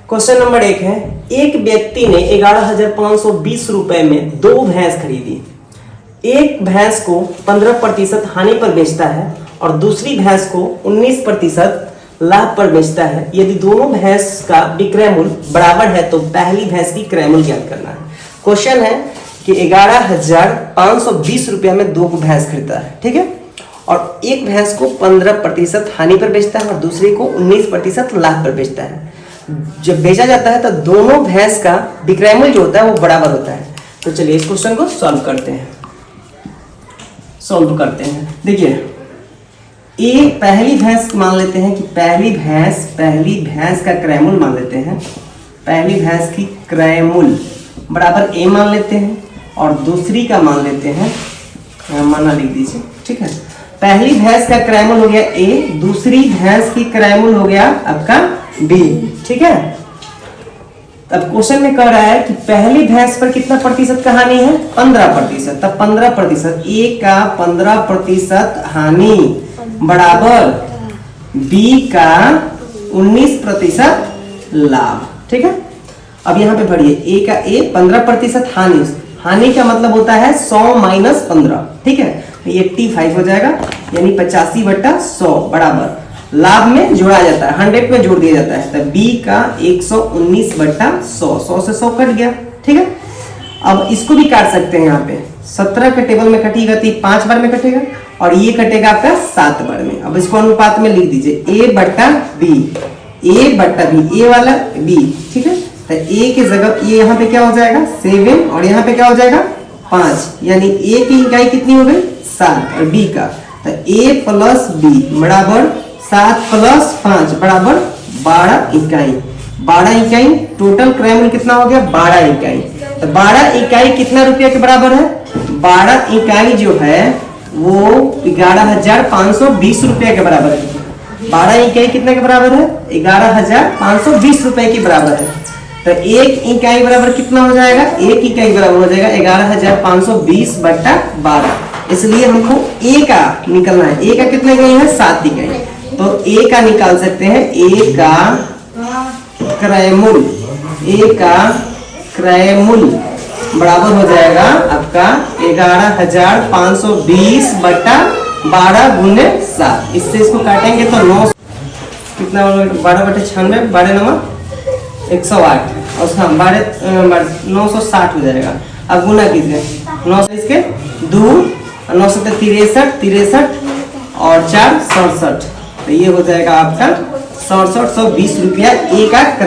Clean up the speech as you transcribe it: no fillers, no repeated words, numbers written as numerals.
Question number 1 है, एक व्यक्ति ने 11,520 रुपए में 2 भैंस खरीदी। एक भैंस को 15% हानि पर बेचता है और दूसरी भैंस को 19% लाभ पर बेचता है। यदि दोनों भैंस का विक्रय मूल्य बराबर है तो पहली भैंस की क्रय मूल्य ज्ञात करना है। क्वेश्चन है कि 11,520 रुपया में 2 भैंस खरीदता है, ठीक है, और एक भैंस को 15% हानि पर बेचता है और दूसरे को 19% लाभ पर बेचता है। जब बेचा जाता है तो दोनों भैंस का विक्रय मूल्य जो होता है वो बराबर होता है। तो चलिए इस क्वेश्चन को सॉल्व करते हैं। देखिए, ए पहली भैंस मान लेते हैं कि पहली भैंस का क्रय मूल्य मान लेते हैं। पहली भैंस की क्रय मूल्य बराबर ए मान लेते हैं और दूसरी का मान लेते हैं, माना लिख दीजिए, ठीक है। पहली भैंस का क्रय मूल्य हो गया ए, दूसरी भैंस की क्रय मूल्य हो गया आपका बी, ठीक है। तब क्वेश्चन में कह रहा है कि पहली भैंस पर कितना प्रतिशत का हानि है, 15%। तब 15%, ए का 15% हानि बराबर बी का 19% लाभ, ठीक है। अब यहाँ पे पढ़िए, ए का 15% हानि का मतलब होता है 100 माइनस 15, ठीक है, 85 हो जाएगा, यानी 85/100 बराबर लाभ में जोड़ा जाता है, 100 में जोड़ दिया जाता है। तब बी का 119/100, 100 से 100 कट गया, ठीक है। अब इसको भी काट सकते हैं, यहाँ पे 17 के टेबल में कटेगा तो 5 बार में कटेगा और ये कटेगा आपका 7 बार में। अब इसको अनुपात में लिख दीजिए, ए बट्टा बी, ए वाला बी, ठीक है। तो ए की जगह ये यहाँ पे क्या हो जाएगा 7 और यहाँ पे क्या हो जाएगा 5, यानी ए की इकाई कितनी हो गई 7 और बी का, तो ए प्लस बी बराबर 7 + 5 बराबर 12 इकाई। 12 इकाई टोटल क्रय मूल्य कितना हो गया 12 इकाई। तो 12 इकाई कितना रुपया के बराबर है, 12 इकाई जो है वो 11,520 रुपया के बराबर है। 12 इकाई कितने के बराबर है, 11,520 रुपए के बराबर है। तो एक इकाई बराबर कितना हो जाएगा, एक इकाई बराबर हो जाएगा 11,520/12। इसलिए हमको ए का निकलना है। ए का कितने इकाई है 7 इकाई, तो ए का निकाल सकते हैं। ए का क्रय मूल्य बराबर हो जाएगा आपका 11,520/12 गुने 7। इससे इसको काटेंगे तो 9 कितना 12/96, 12×9 108 और 960 हो जाएगा। अब गुना कीजिए, 9 से इसके 2 और 9 से 63 और 4 67, तो ये हो जाएगा आपका 6720 रुपया ए का